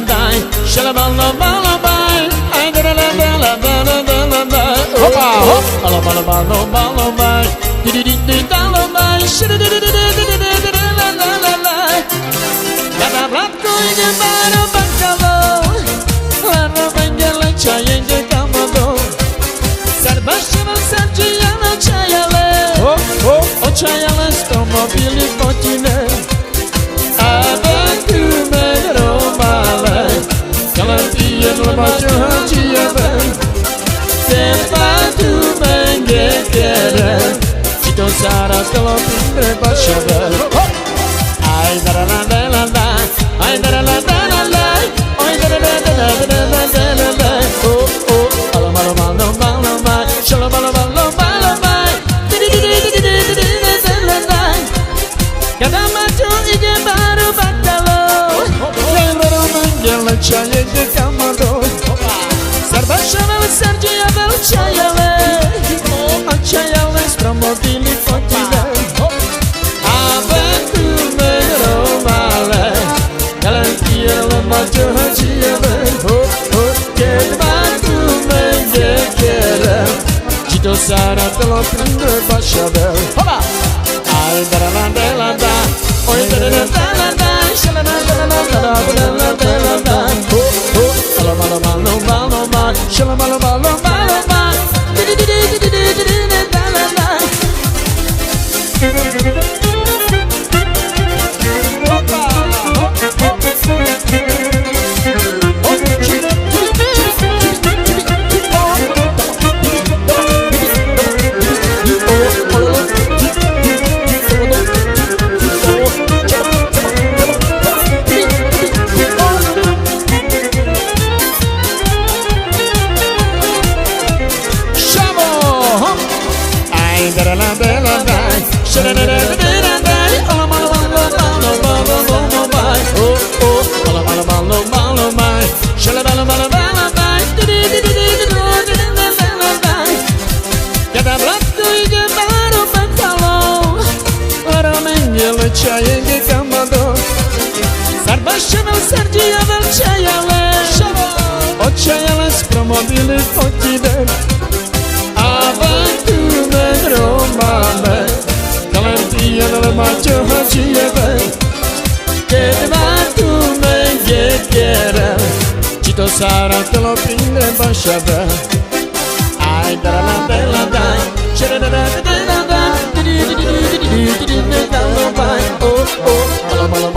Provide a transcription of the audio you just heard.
dai, shalabala bala bai, ai da la bala bala bala bai. Opa, hop, bala bala bala bala bai, di di di di bala bai, shidi di di di di di di di la la la la. Cada blanco y de mano bacalo, la roba en la chaya en el camado. Sarbaşıma serciyana çayale, o çayale stomobili potine. Aventume romale, galantia no bacio haciabe. Sepatume gekere, cito sara kalopindre bashabe. Ay da la la la la, ay da la la la la, ay da la la la la la la la. Oh oh, alamalo malo malo malo, shalabalo malo malo malo, di di di di di di di di la la. Cada macho y que baro bacalo, le baro mangela chaya de camado. Sarbaşana ve serciye ver çayale, o çayale stromobili fotile. Aventume romale, galantia la macho haciabe. Que batume gekere, cito sara te lo prende bashabe. Ay da la da la da, oy da la da la da, shalala da la da la da la da la da. Malo malo malo malo malo, shalala malo malo malo malo, di di di di di di di di da la da. Çayenge kamado, sarbaşana serciye ver çayale, o çayale spromobili fotide. Aventume romale, galantia la macho haciabe. Que batume gekere, cito sara te lo prinde bashabe. Ay da la da la da, shalala da da la da, di di di di di di di di di da la. Oh oh, malo malo